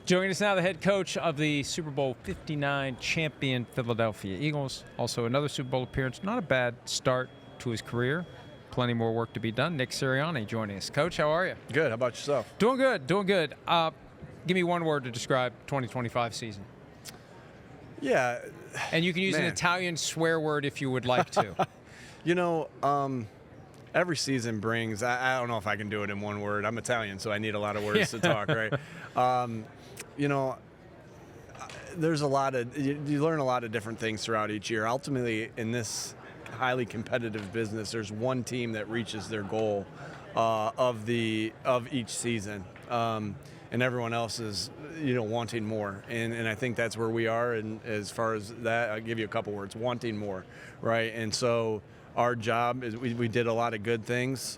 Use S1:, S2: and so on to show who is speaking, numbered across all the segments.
S1: Joining us now, the head coach of the Super Bowl 59 champion Philadelphia Eagles. Also another Super Bowl appearance. Not a bad start to his career. Plenty more work to be done. Nick Sirianni joining us. Coach, how are you?
S2: Good. How about yourself?
S1: Doing good. Doing good. Give me one word to describe 2025 season.
S2: Yeah.
S1: And you can use an Italian swear word if you would like to.
S2: Every season brings, I don't know if I can do it in one word. I'm Italian, so I need a lot of words to talk, right? There's a lot of, you learn a lot of different things throughout each year. Ultimately, in this highly competitive business, there's one team that reaches their goal of each season. And everyone else is, wanting more. And I think that's where we are. And as far as that, I'll give you a couple words, wanting more, right? And so our job is we did a lot of good things.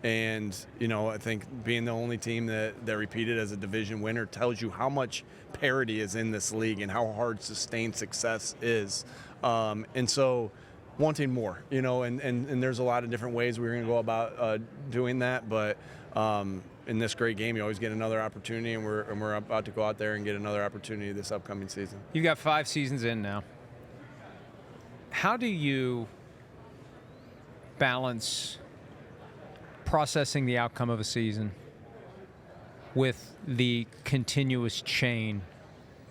S2: And I think being the only team that repeated as a division winner tells you how much parity is in this league and how hard sustained success is. And so wanting more, and there's a lot of different ways we're going to go about doing that. But in this great game, you always get another opportunity, and we're about to go out there and get another opportunity this upcoming season.
S1: You've got 5 seasons in now. How do you balance processing the outcome of a season with the continuous chain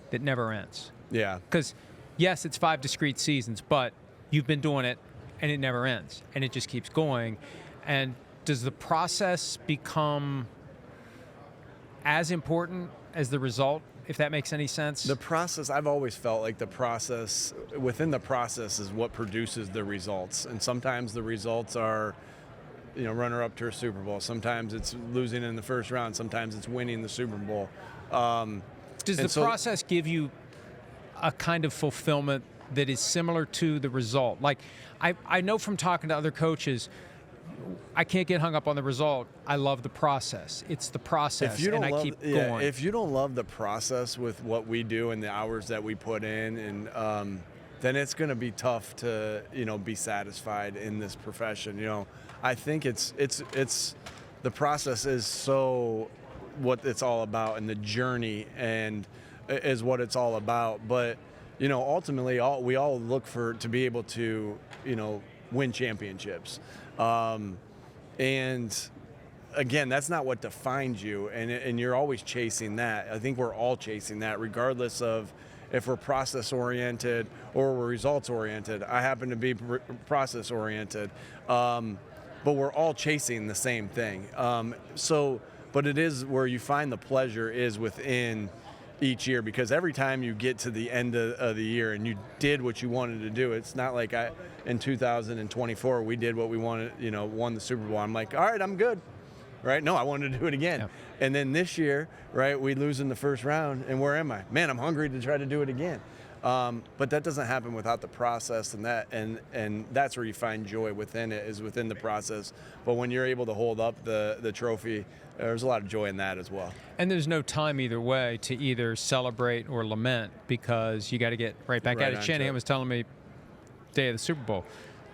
S1: that never ends?
S2: Yeah.
S1: Because, yes, it's 5 discrete seasons, but you've been doing it, and it never ends, and it just keeps going. And does the process become as important as the result, if that makes any sense?
S2: The process, I've always felt like the process, within the process is what produces the results. And sometimes the results are, runner-up to a Super Bowl. Sometimes it's losing in the first round. Sometimes it's winning the Super Bowl.
S1: Does the process give you a kind of fulfillment that is similar to the result? Like, I know from talking to other coaches, I can't get hung up on the result. I love the process. It's the process, and I keep going.
S2: If you don't love the process with what we do and the hours that we put in, and then it's going to be tough to be satisfied in this profession. I think it's the process is so what it's all about, and the journey and is what it's all about. But ultimately, we all look to be able to win championships. And again, that's not what defines you, and you're always chasing that. I think we're all chasing that, regardless of if we're process-oriented or we're results-oriented. I happen to be process-oriented, but we're all chasing the same thing. But it is where you find the pleasure is within each year, because every time you get to the end of the year and you did what you wanted to do, it's not like in 2024 we did what we wanted, won the Super Bowl. I'm like, all right, I'm good, right? No, I wanted to do it again. Yeah. And then this year, right, we lose in the first round, and where am I? Man, I'm hungry to try to do it again. But that doesn't happen without the process, and that's where you find joy within it, is within the process. But when you're able to hold up the trophy, there's a lot of joy in that as well.
S1: And there's no time either way to either celebrate or lament, because you got to get right back at it. Shanahan was telling me day of the Super Bowl,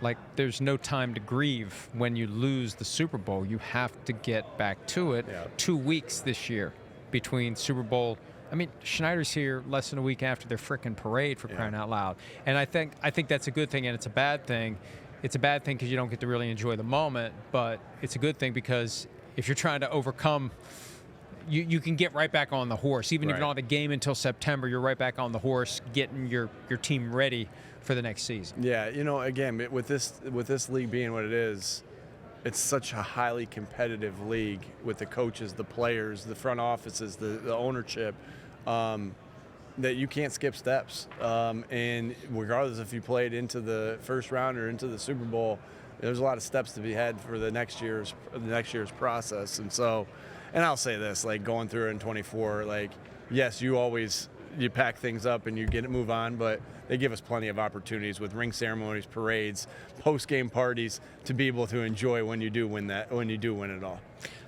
S1: like, there's no time to grieve when you lose the Super Bowl. You have to get back to it. Yeah. 2 weeks this year between Super Bowl. I mean, Schneider's here less than a week after their frickin' parade, for crying out loud. And I think that's a good thing, and it's a bad thing. It's a bad thing because you don't get to really enjoy the moment, but it's a good thing because if you're trying to overcome, you can get right back on the horse. Even if you don't have a game until September, you're right back on the horse, getting your team ready for the next season.
S2: Yeah, again, with this league being what it is, it's such a highly competitive league with the coaches, the players, the front offices, the ownership, that you can't skip steps. And regardless if you played into the first round or into the Super Bowl, there's a lot of steps to be had for the next year's process. And so, and I'll say this, like, going through it in 24, like, yes, you pack things up and you move on, but they give us plenty of opportunities with ring ceremonies, parades, post-game parties to be able to enjoy when you do win it all.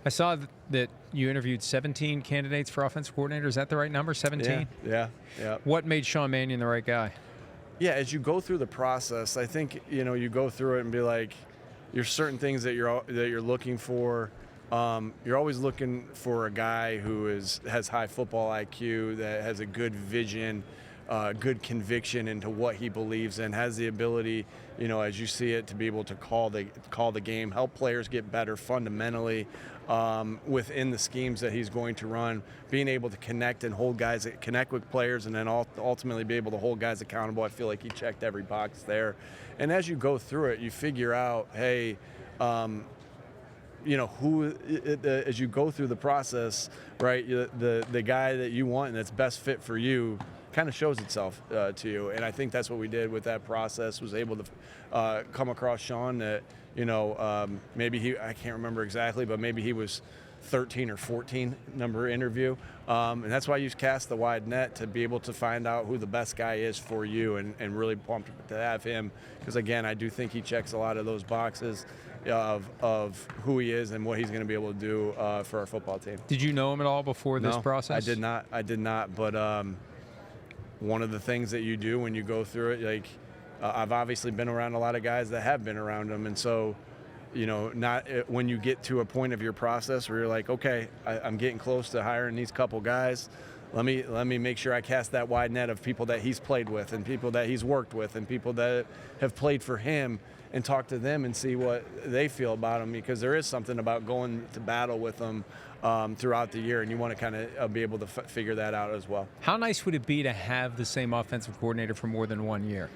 S1: I saw that you interviewed 17 candidates for offensive coordinator. Is that the right number, 17?
S2: Yeah.
S1: What made Sean Mannion the right guy?
S2: Yeah, as you go through the process, I think, you go through it and be like, there's certain things that you're looking for you're always looking for a guy who has high football IQ, that has a good vision, good conviction into what he believes in, has the ability, as you see it, to be able to call the game, help players get better fundamentally within the schemes that he's going to run, being able to connect with players, and then ultimately be able to hold guys accountable. I feel like he checked every box there. And as you go through it, you figure out, hey, as you go through the process, right, the guy that you want and that's best fit for you kind of shows itself to you. And I think that's what we did with that process, was able to come across Sean that, maybe I can't remember exactly, but maybe he was 13 or 14 number interview. And that's why you cast the wide net, to be able to find out who the best guy is for you, and really pumped to have him. Because again, I do think he checks a lot of those boxes of who he is and what he's going to be able to do for our football team.
S1: Did you know him at all before this process?
S2: I did not. But one of the things that you do when you go through it, like I've obviously been around a lot of guys that have been around him, and so when you get to a point of your process where you're like, okay, I'm getting close to hiring these couple guys. Let me make sure I cast that wide net of people that he's played with, and people that he's worked with, and people that have played for him, and talk to them and see what they feel about him, because there is something about going to battle with them throughout the year, and you want to kind of be able to figure that out as well.
S1: How nice would it be to have the same offensive coordinator for more than 1 year?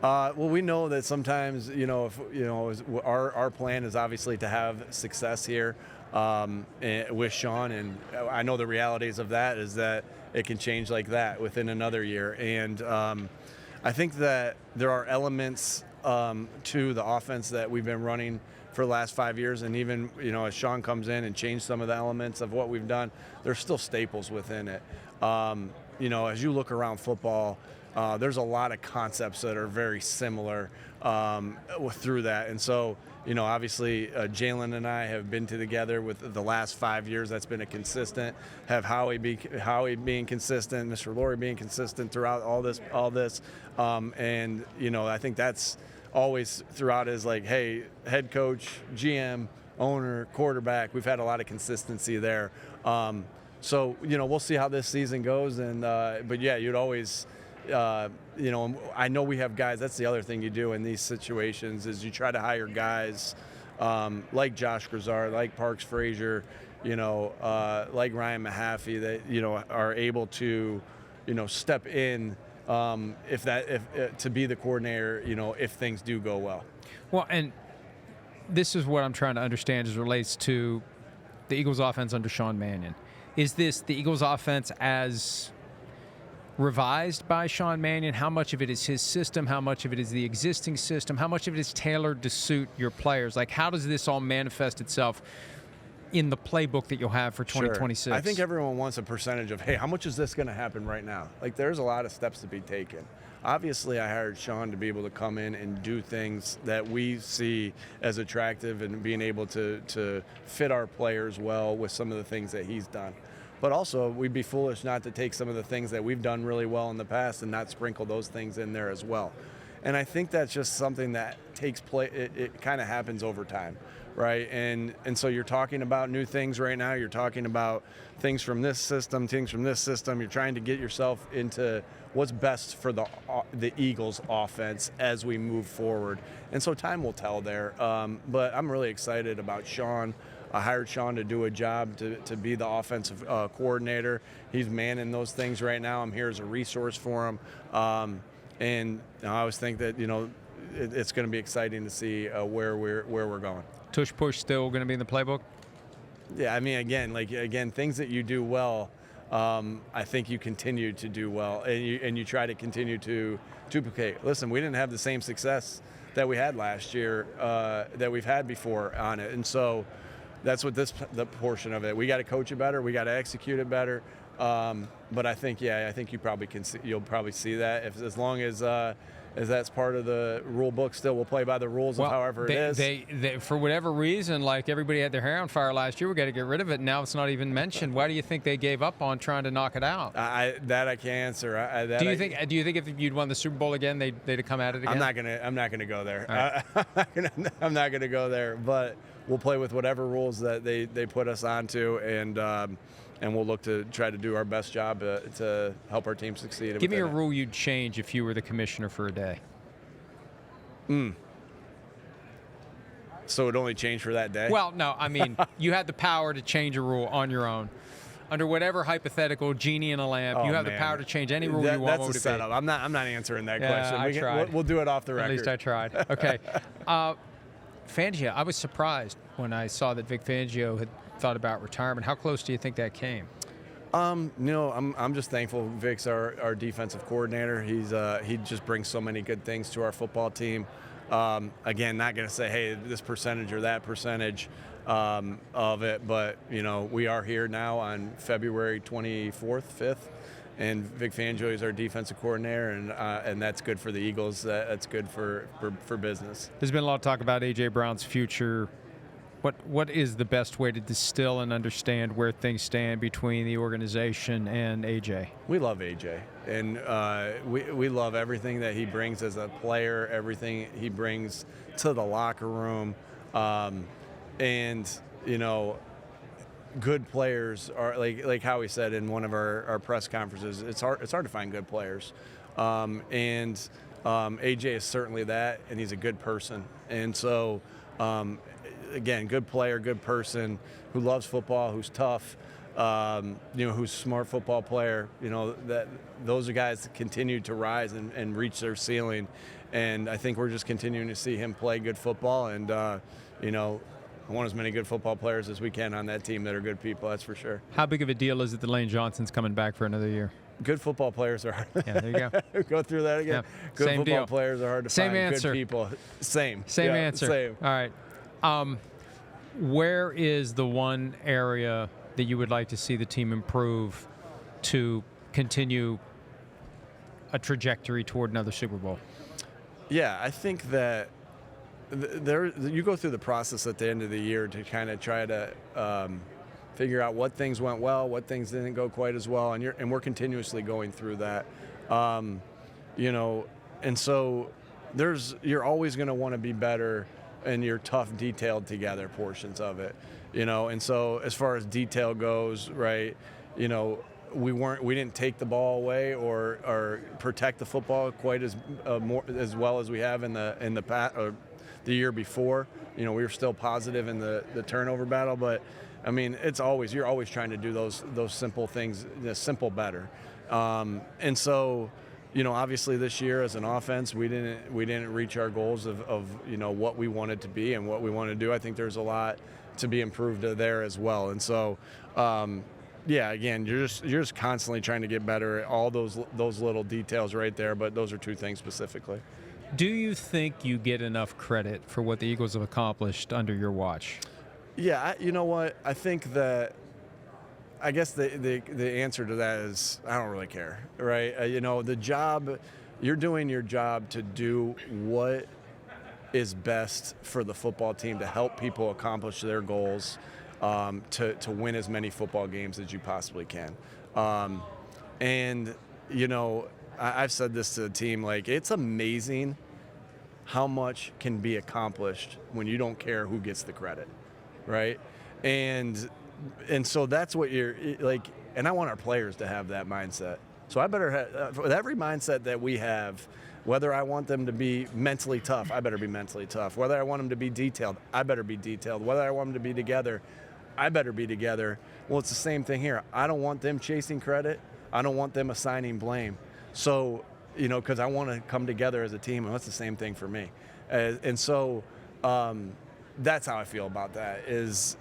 S2: Well, we know that sometimes, our plan is obviously to have success here with Sean, and I know the realities of that is that it can change like that within another year. And I think that there are elements to the offense that we've been running for the last 5 years, and even as Sean comes in and changed some of the elements of what we've done, there's still staples within it. As you look around football, there's a lot of concepts that are very similar through that. And so, obviously Jalen and I have been together with the last 5 years. That's been a consistent. Have Howie being consistent, Mr. Florio being consistent throughout all this. And, I think that's always throughout is like, hey, head coach, GM, owner, quarterback, we've had a lot of consistency there. So, we'll see how this season goes. And but yeah, you'd always I know we have guys. That's the other thing you do in these situations, is you try to hire guys like Josh Grisard, like Parks Frazier, like Ryan Mahaffey, that are able to step in if to be the coordinator, if things do go well.
S1: Well, and this is what I'm trying to understand as it relates to the Eagles offense under Sean Mannion. Is this the Eagles offense as revised by Sean Mannion? How much of it is his system? How much of it is the existing system? How much of it is tailored to suit your players? Like, how does this all manifest itself in the playbook that you'll have for 2026?
S2: Sure. I think everyone wants a percentage of, hey, how much is this going to happen right now? Like, there's a lot of steps to be taken. Obviously, I hired Sean to be able to come in and do things that we see as attractive, and being able to fit our players well with some of the things that he's done. But also, we'd be foolish not to take some of the things that we've done really well in the past and not sprinkle those things in there as well. And I think that's just something that takes place. It kind of happens over time, right? And so you're talking about new things right now. You're talking about things from this system, things from this system. You're trying to get yourself into what's best for the Eagles offense as we move forward. And so time will tell there. But I'm really excited about Sean. I hired Sean to do a job to be the offensive coordinator. He's manning those things right now. I'm here as a resource for him. And I always think that, it's going to be exciting to see where we're going.
S1: Tush push still going to be in the playbook?
S2: Yeah, I mean, again, things that you do well, I think you continue to do well, and you try to continue to duplicate. Listen, we didn't have the same success that we had last year that we've had before on it, and so that's what the portion of it. We got to coach it better. We got to execute it better. But I think you probably you'll probably see that as long as that's part of the rule book. Still, we'll play by the rules of however it is.
S1: They for whatever reason, like everybody had their hair on fire last year, we got to get rid of it. Now it's not even mentioned. Why do you think they gave up on trying to knock it out?
S2: I can't answer.
S1: Do you think if you'd won the Super Bowl again, they'd have come at it again?
S2: I'm not gonna go there. I'm not gonna go there. But we'll play with whatever rules that they put us onto, and we'll look to try to do our best job to help our team succeed.
S1: Give me a rule you'd change if you were the commissioner for a day.
S2: So it only changed for that day?
S1: Well, no, I mean, you had the power to change a rule on your own. Under whatever hypothetical genie in a lamp, you have the power to change any rule you want.
S2: That's a setup. I'm not answering that
S1: yeah,
S2: question. We'll do it off the record.
S1: At least I tried. Okay. Fangio, I was surprised when I saw that Vic Fangio had thought about retirement. How close do you think that came?
S2: I'm just thankful Vic's our defensive coordinator. He just brings so many good things to our football team. Again, not going to say, hey, this percentage or that percentage of it, but we are here now on February 24th, 5th, and Vic Fangio is our defensive coordinator, and that's good for the Eagles. That's good for business.
S1: There's been a lot of talk about A.J. Brown's future. What is the best way to distill and understand where things stand between the organization and A.J.?
S2: We love A.J., and we love everything that he brings as a player, everything he brings to the locker room. And good players are like Howie said in one of our press conferences. It's hard to find good players, and AJ is certainly that, and he's a good person. And so, again, good player, good person who loves football, who's tough, who's a smart football player. That those are guys that continue to rise and reach their ceiling, and I think we're just continuing to see him play good football, and I want as many good football players as we can on that team that are good people, that's for sure.
S1: How big of a deal is it that Lane Johnson's coming back for another year?
S2: Good football players are hard.
S1: Yeah, there you go.
S2: Go through that again.
S1: Yeah.
S2: Good
S1: Same
S2: football
S1: deal.
S2: players are hard to
S1: Same
S2: find.
S1: Answer.
S2: Good people. Same
S1: Answer.
S2: Same.
S1: All right. Where is the one area that you would like to see the team improve to continue a trajectory toward another Super Bowl?
S2: Yeah, I think that you go through the process at the end of the year to kind of try to figure out what things went well, what things didn't go quite as well, and we're continuously going through that. And so you're always going to want to be better in your tough, detailed together portions of it. And so as far as detail goes, right, we didn't take the ball away or protect the football quite as well as we have in the past. The year before, we were still positive in the turnover battle, but I mean, you're always trying to do those simple things, simple better. And so, obviously this year as an offense, we didn't reach our goals of what we wanted to be and what we want to do. I think there's a lot to be improved there as well. And so, again, you're just constantly trying to get better at all those little details right there. But those are two things specifically.
S1: Do you think you get enough credit for what the Eagles have accomplished under your watch?
S2: Yeah, you know what? I think that I guess the answer to that is I don't really care, right? The job, you're doing your job to do what is best for the football team to help people accomplish their goals, to win as many football games as you possibly can. I've said this to the team, it's amazing how much can be accomplished when you don't care who gets the credit, right? And so that's what you're like, and I want our players to have that mindset. So I better have, with every mindset that we have, whether I want them to be mentally tough, I better be mentally tough. Whether I want them to be detailed, I better be detailed. Whether I want them to be together, I better be together. Well, it's the same thing here. I don't want them chasing credit. I don't want them assigning blame. So, because I want to come together as a team, and that's the same thing for me. And so that's how I feel about that is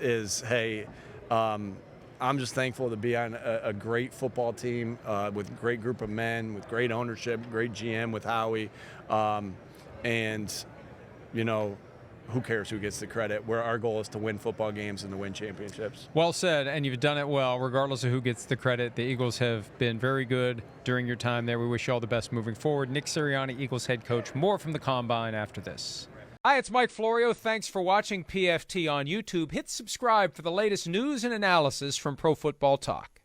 S2: hey, I'm just thankful to be on a great football team with a great group of men, with great ownership, great GM with Howie. Who cares who gets the credit? Where our goal is to win football games and to win championships.
S1: Well said, and you've done it well, regardless of who gets the credit. The Eagles have been very good during your time there. We wish you all the best moving forward. Nick Sirianni, Eagles head coach. More from the Combine after this. Hi, it's Mike Florio. Thanks for watching PFT on YouTube. Hit subscribe for the latest news and analysis from Pro Football Talk.